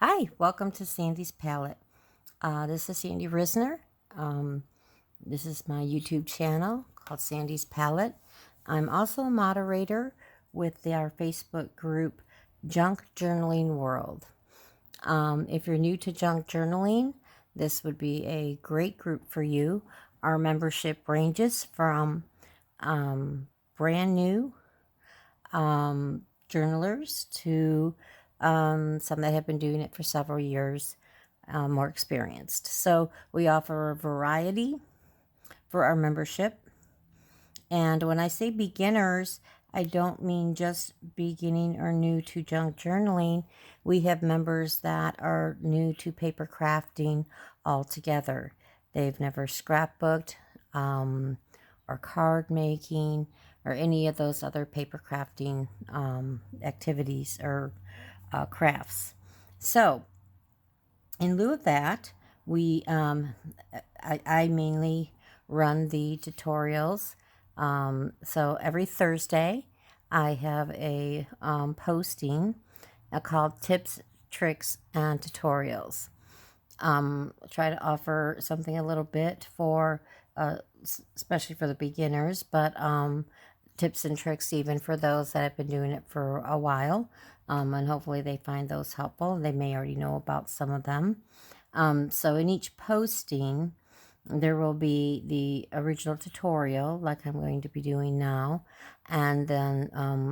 Hi, welcome to Sandy's Palette. This is Sandy Risner. This is my YouTube channel called Sandy's Palette. I'm also a moderator with our Facebook group Junk Journaling World. If you're new to junk journaling, this would be a great group for you. Our membership ranges from brand new journalers to some that have been doing it for several years, more experienced. So we offer a variety for our membership. And when I say beginners, I don't mean just beginning or new to junk journaling. We have members that are new to paper crafting altogether. They've never scrapbooked or card making or any of those other paper crafting activities or crafts. So, in lieu of that, I mainly run the tutorials. So every Thursday, I have a posting called Tips, Tricks, and Tutorials. Try to offer something a little bit for, especially for the beginners, but tips and tricks even for those that have been doing it for a while. And hopefully they find those helpful. They may already know about some of them. So in each posting, there will be the original tutorial like I'm going to be doing now. And then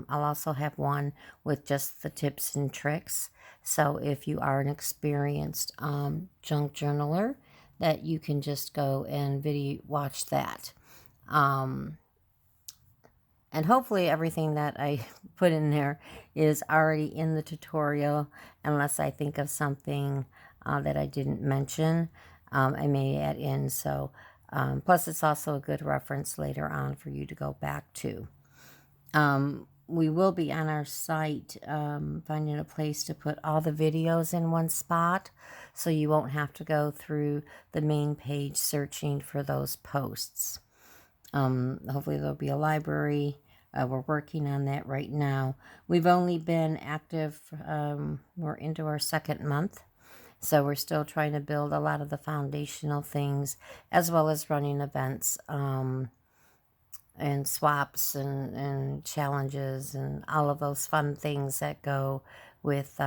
I'll also have one with just the tips and tricks. So if you are an experienced junk journaler, that you can just go and video watch that. And hopefully everything that I put in there is already in the tutorial, unless I think of something that I didn't mention. I may add in. So plus it's also a good reference later on for you to go back to. We will be on our site finding a place to put all the videos in one spot, so you won't have to go through the main page searching for those posts. Hopefully there'll be a library. We're working on that right now. We've only been active, we're into our second month, so we're still trying to build a lot of the foundational things, as well as running events and swaps and challenges and all of those fun things that go with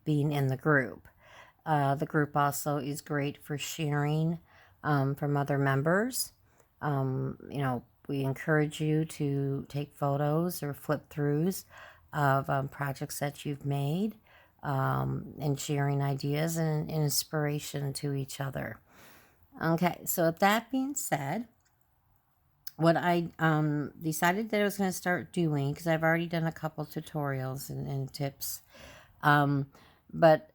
being in the group. The group also is great for sharing from other members. We encourage you to take photos or flip throughs of projects that you've made and sharing ideas and inspiration to each other. Okay, so with that being said, what I decided that I was going to start doing, because I've already done a couple tutorials and tips, but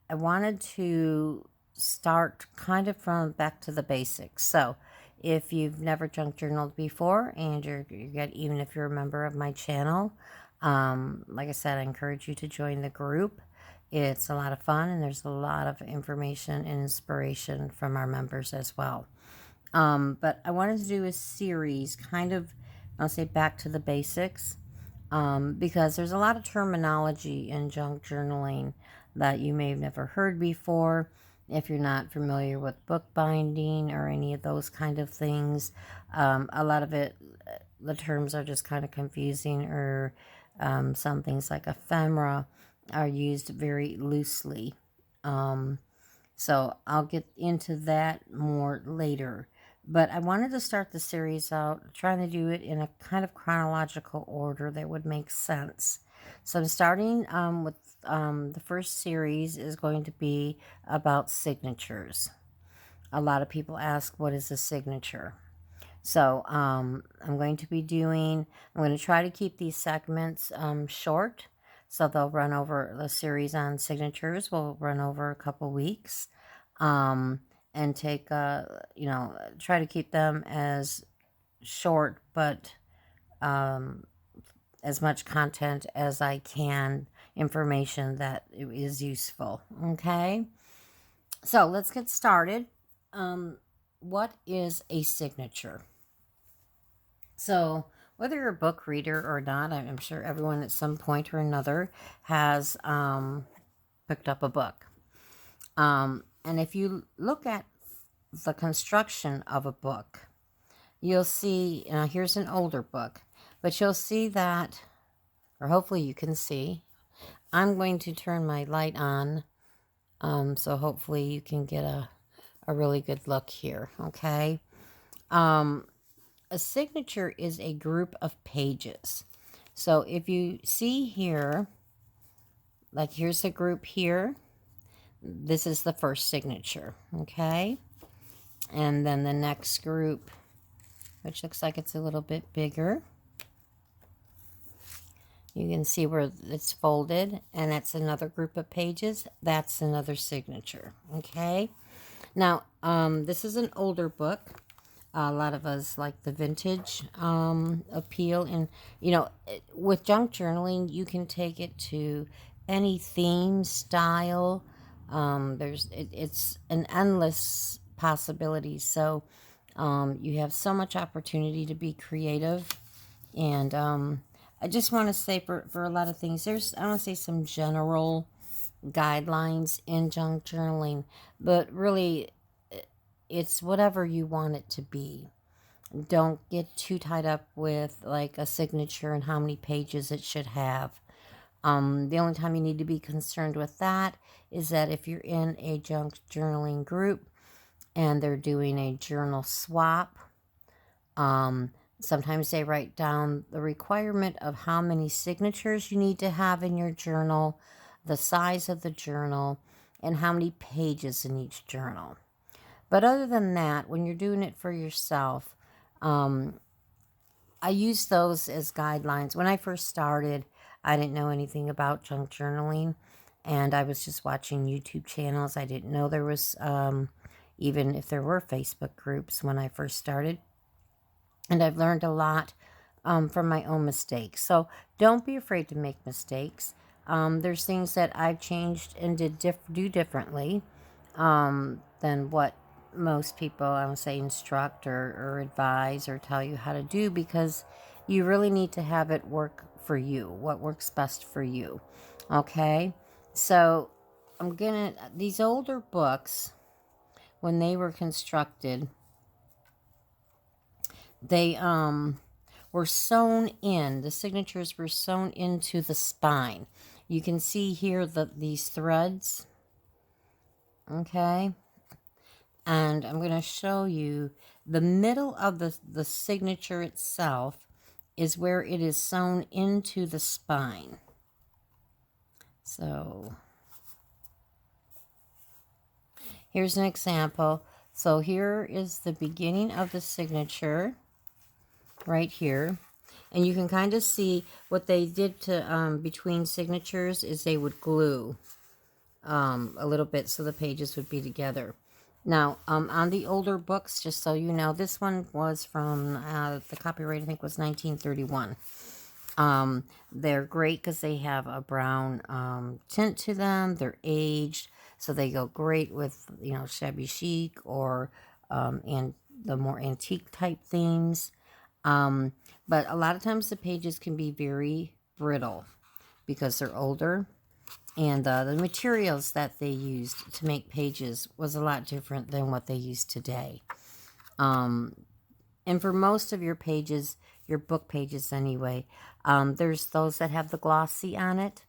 I wanted to start kind of from back to the basics. So if you've never junk journaled before, and even if you're a member of my channel, like I said, I encourage you to join the group. It's a lot of fun, and there's a lot of information and inspiration from our members as well. But I wanted to do a series, kind of, I'll say back to the basics, because there's a lot of terminology in junk journaling that you may have never heard before. If you're not familiar with bookbinding or any of those kind of things, a lot of it, the terms are just kind of confusing, or some things like ephemera are used very loosely. So I'll get into that more later. But I wanted to start the series out trying to do it in a kind of chronological order that would make sense. So I'm starting with the first series is going to be about signatures. A lot of people ask, what is a signature? So I'm going to try to keep these segments short. So they'll run over the series on signatures. Will run over a couple weeks. And take, try to keep them as short, but as much content as I can, information that is useful. Okay, so let's get started. What is a signature? So whether you're a book reader or not, I'm sure everyone at some point or another has picked up a book. And if you look at the construction of a book, you'll see, here's an older book, but you'll see that, or hopefully you can see, I'm going to turn my light on, so hopefully you can get a really good look here, okay? A signature is a group of pages. So if you see here, like here's a group here, this is the first signature, okay? And then the next group, which looks like it's a little bit bigger, you can see where it's folded, and that's another group of pages. That's another signature, okay? Now, this is an older book. A lot of us like the vintage appeal. And, with junk journaling, you can take it to any theme, style. It's an endless possibility. So you have so much opportunity to be creative. And I just want to say for a lot of things, I want to say some general guidelines in junk journaling, but really it's whatever you want it to be. Don't get too tied up with like a signature and how many pages it should have. The only time you need to be concerned with that is that if you're in a junk journaling group and they're doing a journal swap, sometimes they write down the requirement of how many signatures you need to have in your journal, the size of the journal, and how many pages in each journal. But other than that, when you're doing it for yourself, I use those as guidelines. When I first started, I didn't know anything about junk journaling, and I was just watching YouTube channels. I didn't know there was, even if there were Facebook groups when I first started. And I've learned a lot from my own mistakes. So don't be afraid to make mistakes. There's things that I've changed and do differently than what most people, I would say, instruct or advise or tell you how to do, because you really need to have it work for you, what works best for you. Okay? So these older books, when they were constructed, they were sewn in. The signatures were sewn into the spine. You can see here these threads. Okay? And I'm going to show you the middle of the signature itself is where it is sewn into the spine. So here's an example. So here is the beginning of the signature right here. And you can kind of see what they did to between signatures is they would glue a little bit so the pages would be together. Now, on the older books, just so you know, this one was from, the copyright I think was 1931. They're great because they have a brown tint to them. They're aged, so they go great with, shabby chic or and the more antique type themes. But a lot of times the pages can be very brittle because they're older. And the materials that they used to make pages was a lot different than what they use today. And for most of your pages, your book pages anyway, there's those that have the glossy on it.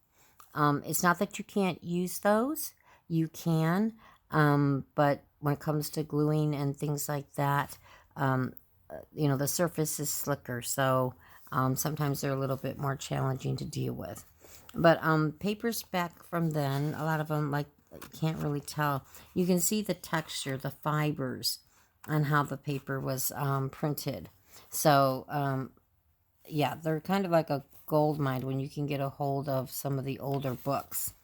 It's not that you can't use those. You can. But when it comes to gluing and things like that, the surface is slicker. So sometimes they're a little bit more challenging to deal with. But papers back from then, a lot of them, like, you can't really tell. You can see the texture, the fibers, on how the paper was printed. So, yeah, they're kind of like a gold mine when you can get a hold of some of the older books.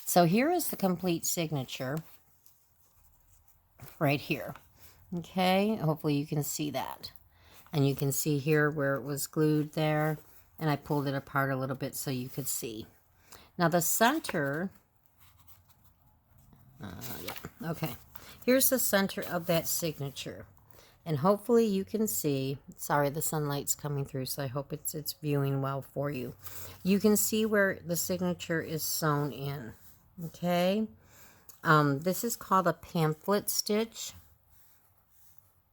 So here is the complete signature right here. Okay, hopefully you can see that. And you can see here where it was glued there. And I pulled it apart a little bit so you could see. Now the center, okay, here's the center of that signature. And hopefully you can see, sorry, the sunlight's coming through, so I hope it's viewing well for you. You can see where the signature is sewn in, okay? This is called a pamphlet stitch,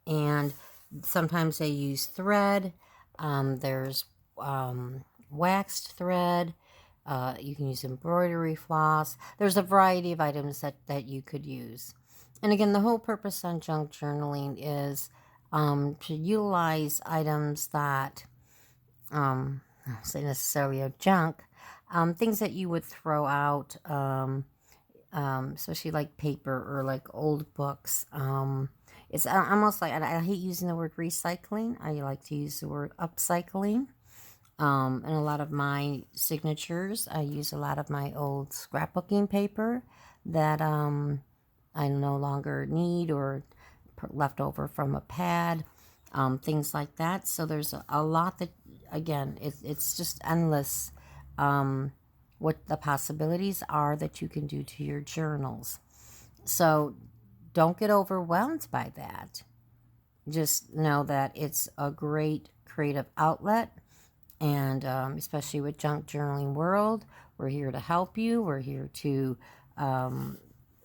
and sometimes they use thread. There's waxed thread. You can use embroidery floss. There's a variety of items that you could use. And again, the whole purpose on junk journaling is to utilize items that, I don't say necessarily are junk, things that you would throw out, especially like paper or like old books. It's almost like, I hate using the word recycling. I like to use the word upcycling. And a lot of my signatures, I use a lot of my old scrapbooking paper that I no longer need, or left over from a pad, things like that. So there's a lot that, again, it's just endless, what the possibilities are that you can do to your journals. So don't get overwhelmed by that. Just know that it's a great creative outlet. And especially with Junk Journaling World, we're here to help you. We're here to,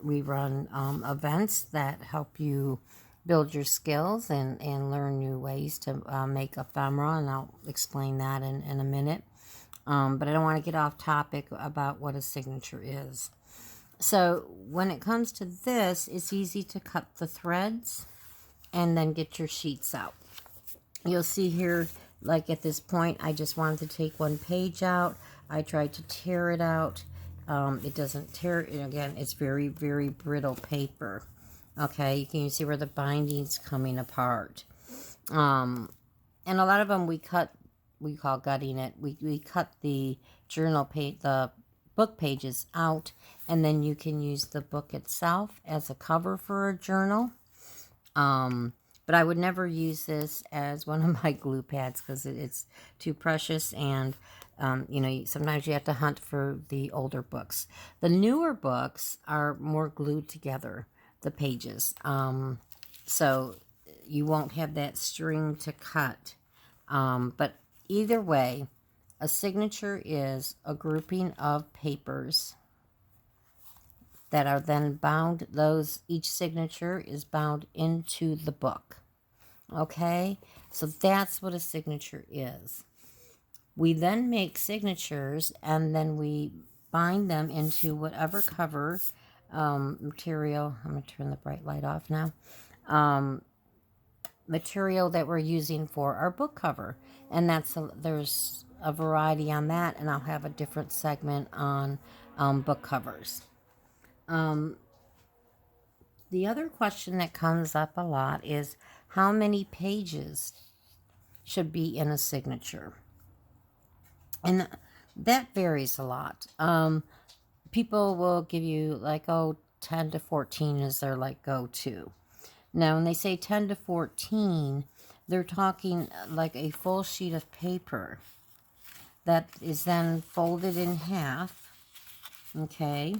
we run events that help you build your skills and learn new ways to make ephemera, and I'll explain that in a minute. But I don't want to get off topic about what a signature is. So when it comes to this, it's easy to cut the threads and then get your sheets out. You'll see here, like at this point, I just wanted to take one page out. I tried to tear it out. It doesn't tear. Again, it's very, very brittle paper. Okay, you can see where the binding's coming apart. And a lot of them we call gutting it. We cut the journal page, the book pages out, and then you can use the book itself as a cover for a journal. But I would never use this as one of my glue pads because it's too precious, and sometimes you have to hunt for the older books. The newer books are more glued together, the pages, so you won't have that string to cut. But either way, a signature is a grouping of papers that are then bound. Each signature is bound into the book. Okay, so that's what a signature is. We then make signatures, and then we bind them into whatever cover material. I'm going to turn the bright light off now. Material that we're using for our book cover, and there's a variety on that, and I'll have a different segment on book covers. The other question that comes up a lot is how many pages should be in a signature. And that varies a lot. People will give you like, 10 to 14 is their like go-to. Now, when they say 10 to 14, they're talking like a full sheet of paper that is then folded in half. Okay.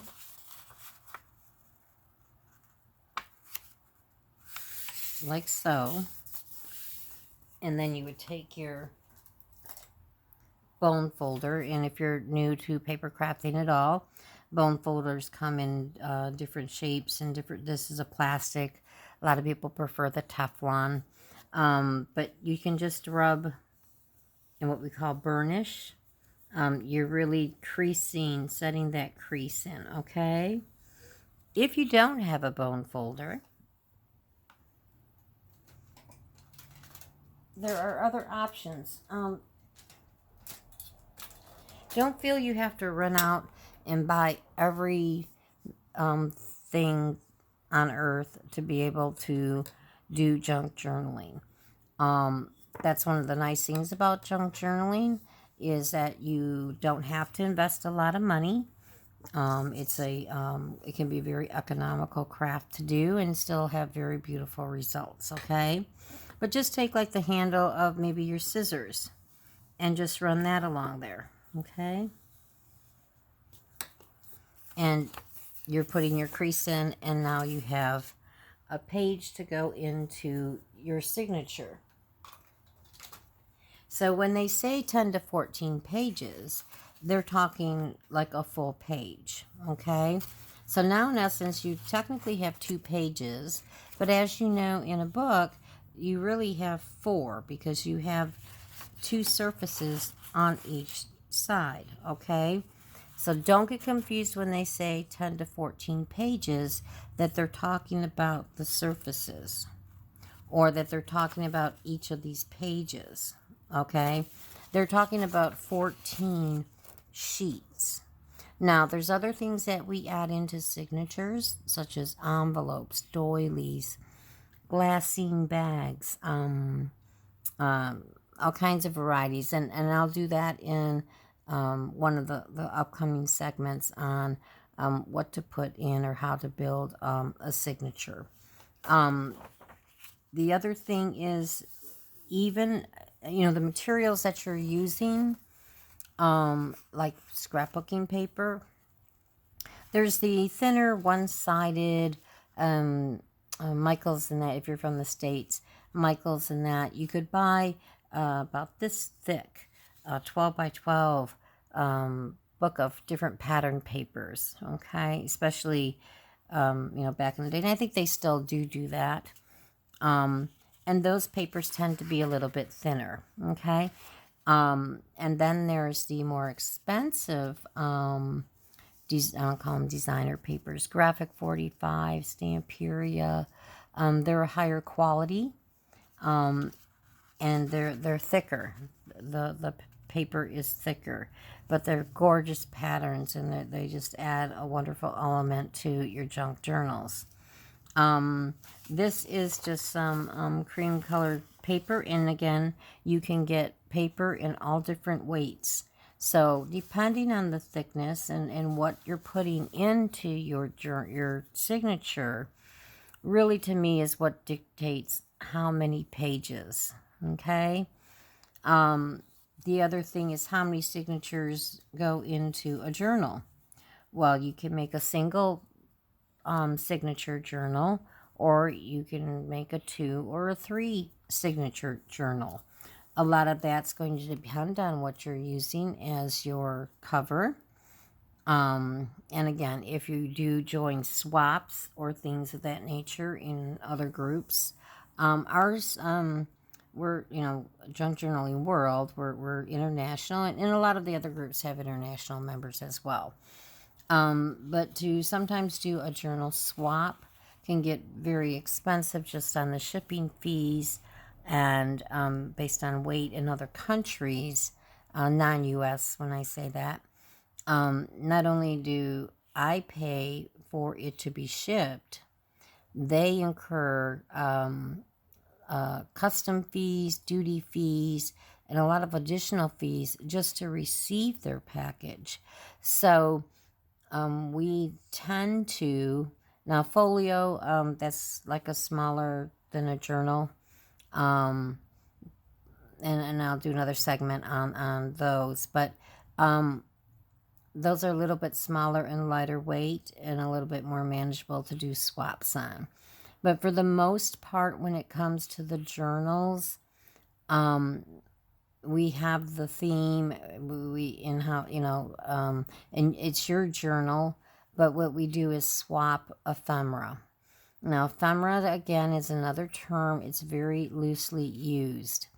Like so. And then you would take your bone folder, and if you're new to paper crafting at all, bone folders come in different shapes and different. This is a plastic. A lot of people prefer the Teflon, but you can just rub in what we call burnish. You're really creasing, setting that crease in. Okay. If you don't have a bone folder, there are other options. Don't feel you have to run out and buy every thing on earth to be able to do junk journaling. That's one of the nice things about junk journaling, is that you don't have to invest a lot of money. It can be a very economical craft to do and still have very beautiful results. Okay, but just take like the handle of maybe your scissors and just run that along there. Okay, and you're putting your crease in, and now you have a page to go into your signature. So when they say 10 to 14 pages, they're talking like a full page. Okay, So now, in essence, you technically have 2 pages, but as you know, in a book, you really have 4 because you have 2 surfaces on each side, okay? So don't get confused when they say 10 to 14 pages that they're talking about the surfaces or that they're talking about each of these pages, okay? They're talking about 14 sheets. Now, there's other things that we add into signatures, such as envelopes, doilies, glassine bags, all kinds of varieties. And I'll do that in one of the upcoming segments on what to put in or how to build a signature. The other thing is even, the materials that you're using, like scrapbooking paper. There's the thinner, one-sided Michaels and that. If you're from the States, Michaels and that, you could buy about this thick, 12 by 12 book of different pattern papers. Okay, especially back in the day, and I think they still do that. And those papers tend to be a little bit thinner. Okay. And then there's the more expensive, I'll call them designer papers, Graphic 45, Stamperia. They're a higher quality, and they're thicker. The paper is thicker, but they're gorgeous patterns, and they just add a wonderful element to your junk journals. This is just some cream colored paper, and again, you can get paper in all different weights. So depending on the thickness and what you're putting into your signature, really to me is what dictates how many pages. Okay. The other thing is how many signatures go into a journal. Well, you can make a single signature journal, or you can make a 2 or a 3 signature journal. A lot of that's going to depend on what you're using as your cover. And again, if you do join swaps or things of that nature in other groups, ours, we're, Junk Journaling World, we're international, and a lot of the other groups have international members as well. But to sometimes do a journal swap can get very expensive just on the shipping fees and based on weight in other countries, non-US when I say that. Not only do I pay for it to be shipped, they incur custom fees, duty fees, and a lot of additional fees just to receive their package. So we tend to, now folio, that's like a smaller than a journal. And I'll do another segment on those. But those are a little bit smaller and lighter weight and a little bit more manageable to do swaps on. But for the most part, when it comes to the journals, we have the theme, and it's your journal, but what we do is swap ephemera. Now, ephemera, again, is another term. It's very loosely used.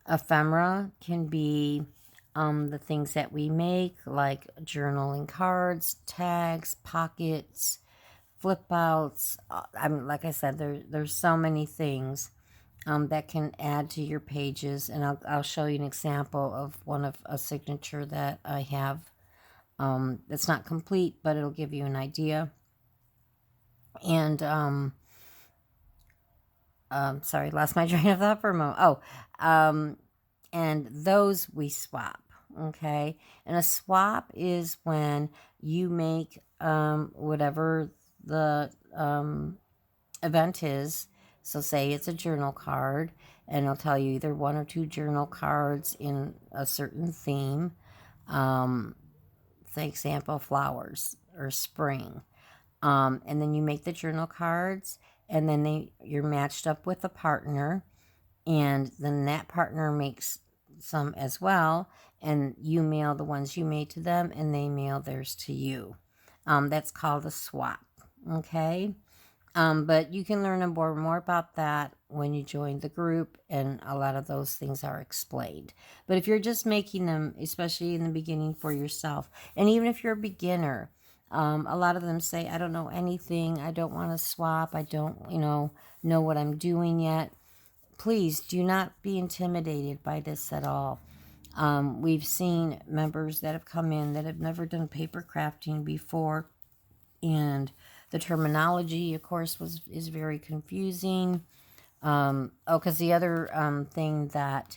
Ephemera can be the things that we make, like journaling cards, tags, pockets, flip outs. Like I said, there's so many things that can add to your pages, and I'll show you an example of one of a signature that I have. It's not complete, but it'll give you an idea. And sorry, lost my train of thought for a moment. And those we swap. Okay, and a swap is when you make whatever the event is. So say it's a journal card, and it'll tell you either 1 or 2 journal cards in a certain theme. For example, flowers or spring. And then you make the journal cards, and then you're matched up with a partner, and then that partner makes some as well, and you mail the ones you made to them, and they mail theirs to you. That's called a swap. Okay. But you can learn more about that when you join the group, and a lot of those things are explained. But if you're just making them, especially in the beginning for yourself, and even if you're a beginner, a lot of them say, I don't know anything, I don't want to swap, I don't, know what I'm doing yet. Please do not be intimidated by this at all. We've seen members that have come in that have never done paper crafting before, and the terminology, of course, is very confusing. Because the other thing that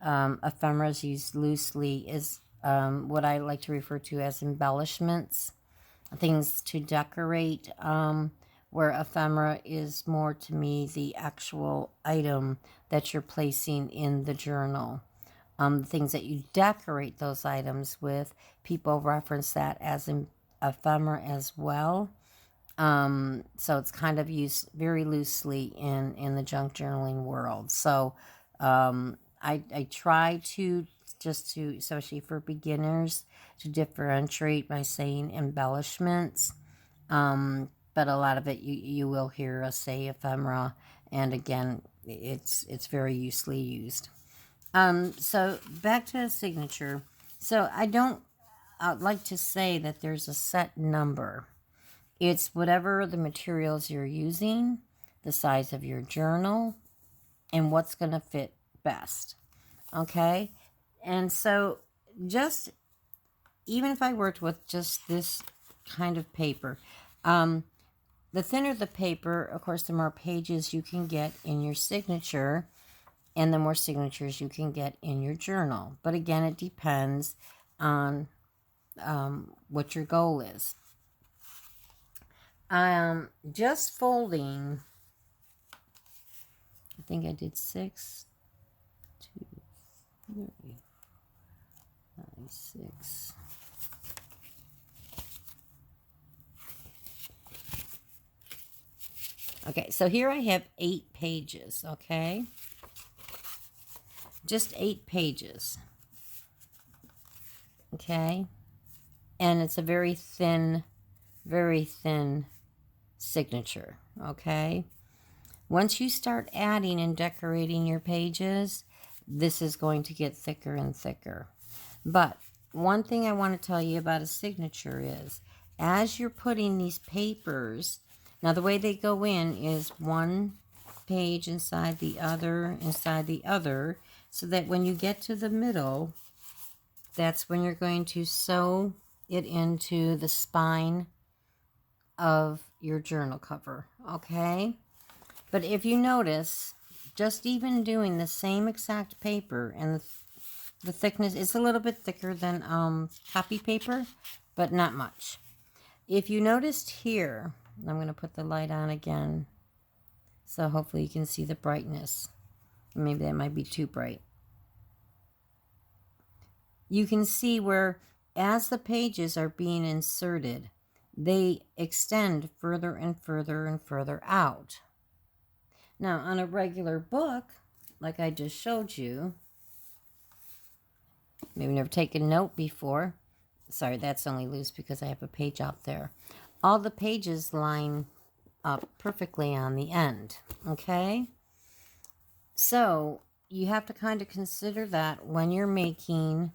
ephemeras used loosely is what I like to refer to as embellishments, things to decorate. Where ephemera is more to me the actual item that you're placing in the journal. Things that you decorate those items with, people reference that as ephemera as well. So it's kind of used very loosely in the junk journaling world. So I try to just to, especially for beginners, to differentiate by saying embellishments. But a lot of it you will hear us say ephemera, and again, it's very loosely used. So back to the signature. So I'd like to say that there's a set number. It's whatever the materials you're using, the size of your journal, and what's going to fit best. Okay? And so, just even if I worked with just this kind of paper, the thinner the paper, of course, the more pages you can get in your signature, and the more signatures you can get in your journal. But again, it depends on what your goal is. Just folding, I think I did 6, 2, 3, 5, 6. Okay, so here I have 8 pages, okay? Just 8 pages. Okay? And it's a very thin signature, okay? Once you start adding and decorating your pages, this is going to get thicker and thicker. But one thing I want to tell you about a signature is, as you're putting these papers, now the way they go in is one page inside the other, so that when you get to the middle, that's when you're going to sew it into the spine of your journal cover, okay? But if you notice, just even doing the same exact paper, and the thickness is a little bit thicker than copy paper, but not much. If you noticed here, I'm going to put the light on again, so hopefully you can see the brightness. Maybe that might be too bright. You can see where, as the pages are being inserted, they extend further and further and further out. Now, on a regular book, like I just showed you, maybe never taken note before. Sorry, that's only loose because I have a page out there. All the pages line up perfectly on the end, okay? So, you have to kind of consider that when you're making,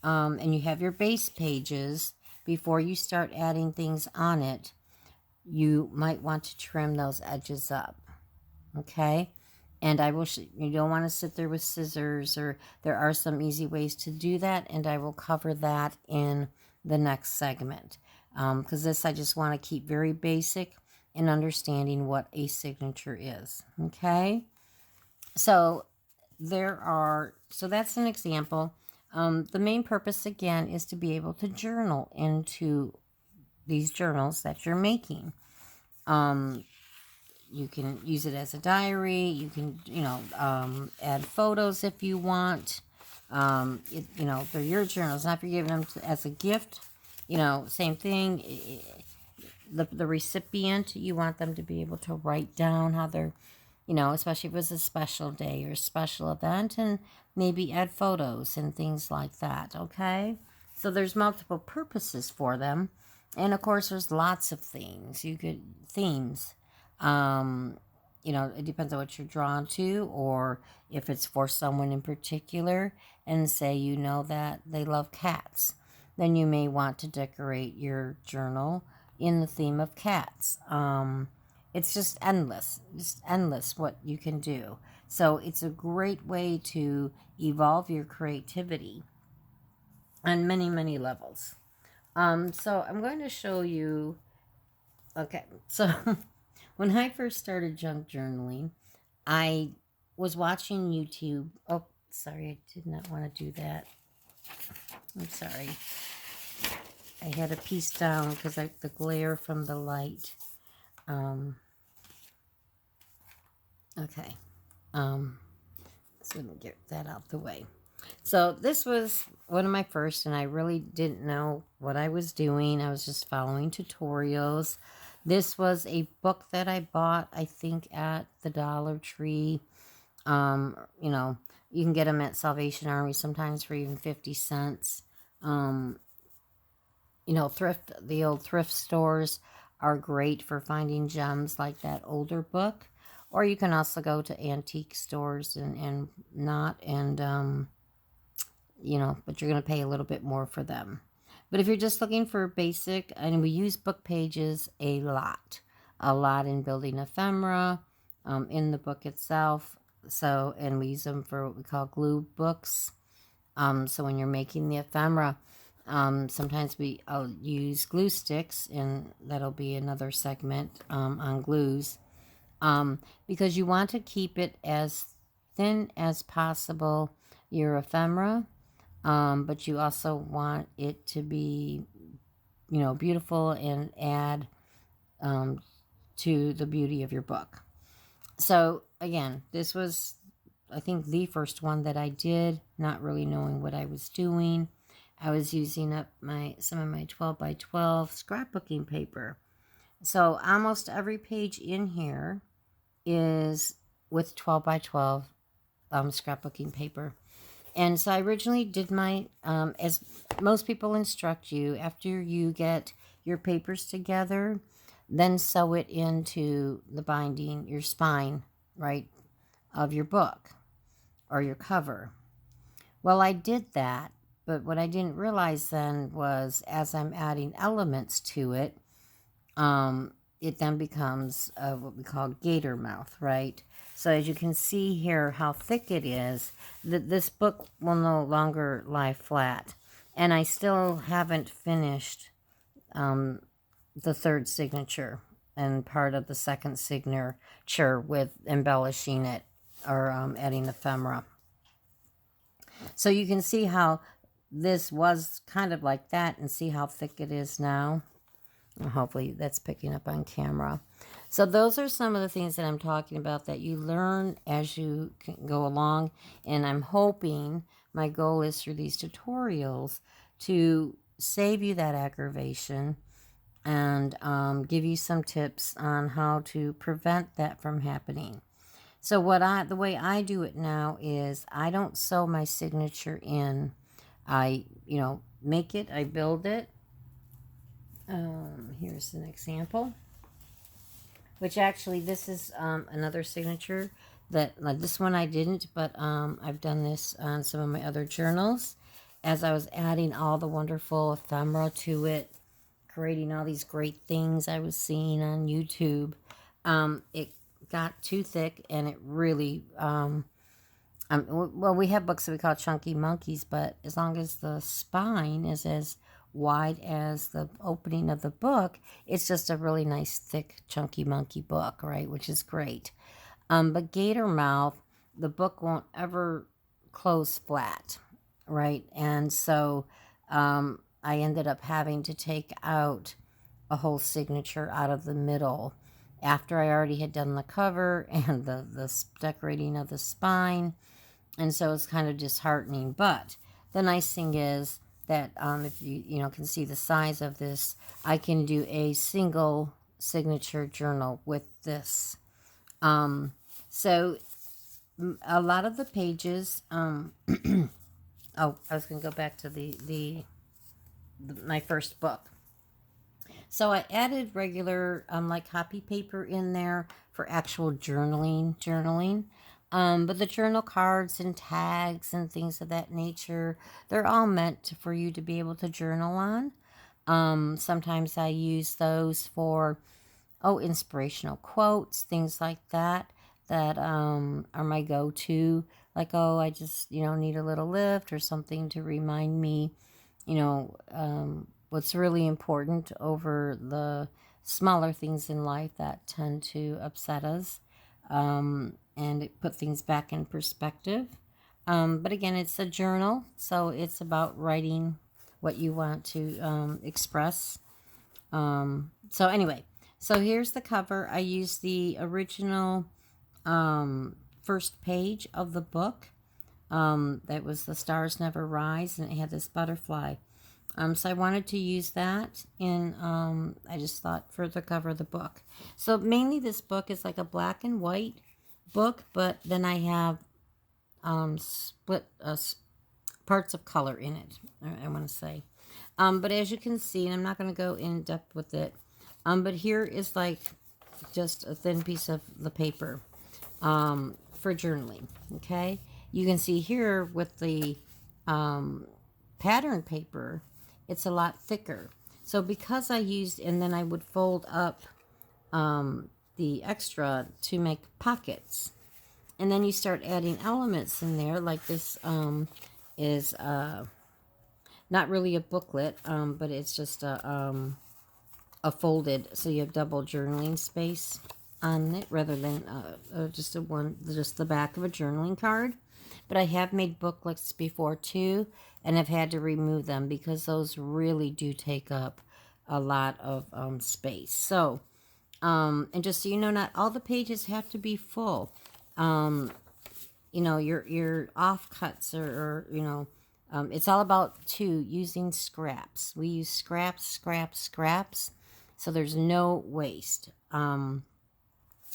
and you have your base pages, before you start adding things on it, you might want to trim those edges up, okay? And you don't want to sit there with scissors, or there are some easy ways to do that, and I will cover that in the next segment. Because this I just want to keep very basic in understanding what a signature is, okay? So that's an example. The main purpose, again, is to be able to journal into these journals that you're making. You can use it as a diary. You can, add photos if you want. They're your journals. Not if you're giving them as a gift. Same thing. The recipient, you want them to be able to write down how they're, especially if it was a special day or a special event, and maybe add photos and things like that, okay? So there's multiple purposes for them. And of course, there's lots of things. You could, themes. Um, it depends on what you're drawn to, or if it's for someone in particular. And say you know that they love cats, then you may want to decorate your journal in the theme of cats. It's just endless what you can do. So it's a great way to evolve your creativity on many, many levels. So I'm going to show you. Okay, so when I first started junk journaling, I was watching YouTube. Oh, sorry, I did not want to do that. I'm sorry. I had a piece down because the glare from the light. Um, okay. Um, so let me get that out the way. So this was one of my first, and I really didn't know what I was doing. I was just following tutorials. This was a book that I bought, I think, at the Dollar Tree. Um, you know, you can get them at Salvation Army sometimes for even 50 cents. Um, the old thrift stores are great for finding gems like that older book. Or you can also go to antique stores and not, and but you're going to pay a little bit more for them. But if you're just looking for basic, and we use book pages a lot in building ephemera, in the book itself. So, and we use them for what we call glue books. So when you're making the ephemera, sometimes I'll use glue sticks, and that'll be another segment on glues, because you want to keep it as thin as possible, your ephemera, but you also want it to be, beautiful and add um, to the beauty of your book. So, again, this was, I think, the first one that I did, not really knowing what I was doing. I was using up some of my 12 by 12 scrapbooking paper. So, almost every page in here is with 12 by 12 scrapbooking paper. And so I originally did my, as most people instruct you, after you get your papers together, then sew it into the binding, your spine, right, of your book or your cover. Well, I did that, but what I didn't realize then was as I'm adding elements to it, it then becomes what we call gator mouth, right? So as you can see here how thick it is, this book will no longer lie flat. And I still haven't finished the third signature and part of the second signature with embellishing it or adding ephemera. So you can see how this was kind of like that and see how thick it is now. Hopefully that's picking up on camera. So those are some of the things that I'm talking about that you learn as you can go along. And I'm hoping, my goal is through these tutorials to save you that aggravation and give you some tips on how to prevent that from happening. So the way I do it now is I don't sew my signature in. I, make it, I build it. Here's an example, which actually this is another signature that, like, this one I didn't, but I've done this on some of my other journals as I was adding all the wonderful ephemera to it, creating all these great things I was seeing on YouTube. It got too thick, and it really, well, we have books that we call chunky monkeys, but as long as the spine is as wide as the opening of the book, it's just a really nice, thick, chunky monkey book, right? Which is great. But gator mouth, the book won't ever close flat, right? And so I ended up having to take out a whole signature out of the middle after I already had done the cover and the decorating of the spine. And so it's kind of disheartening. But the nice thing is that if you can see the size of this, I can do a single signature journal with this. So a lot of the pages. Oh, I was going to go back to my first book. So I added regular like copy paper in there for actual journaling. But the journal cards and tags and things of that nature, they're all meant for you to be able to journal on. Sometimes I use those for inspirational quotes, things like that, that are my go-to. Like, oh, I just, need a little lift or something to remind me, what's really important over the smaller things in life that tend to upset us, and it put things back in perspective. But again, it's a journal, so it's about writing what you want to express. So anyway, so here's the cover. I used the original first page of the book. That was The Stars Never Rise, and it had this butterfly. So I wanted to use that, and I just thought for the cover of the book. So mainly this book is like a black and white book, but then I have split parts of color in it, I want to say. But as you can see, and I'm not going to go in depth with it, but here is like just a thin piece of the paper for journaling, okay? You can see here with the pattern paper, it's a lot thicker. So because I used, and then I would fold up the extra to make pockets. And then you start adding elements in there, like this is not really a booklet, but it's just a folded, so you have double journaling space on it rather than just the back of a journaling card. But I have made booklets before too, and I've had to remove them because those really do take up a lot of space. So, and just so you know, not all the pages have to be full. Your offcuts or it's all about using scraps. We use scraps, so there's no waste.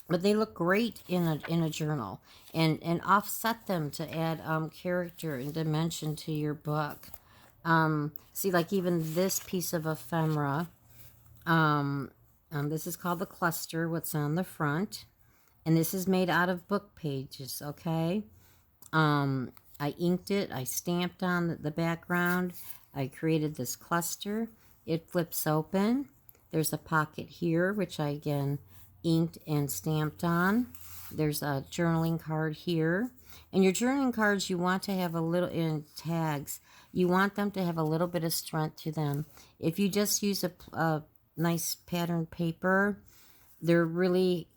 But they look great in a journal, and offset them to add character and dimension to your book. See, like even this piece of ephemera. This is called the cluster. What's on the front, and this is made out of book pages. Okay. I inked it. I stamped on the background. I created this cluster. It flips open. There's a pocket here, which I again inked and stamped on. There's a journaling card here. And your journaling cards, you want to have a little, in tags, you want them to have a little bit of strength to them. If you just use a nice pattern paper, they're really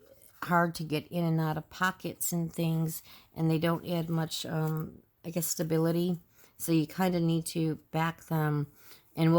hard to get in and out of pockets and things, and they don't add much, stability. So you kind of need to back them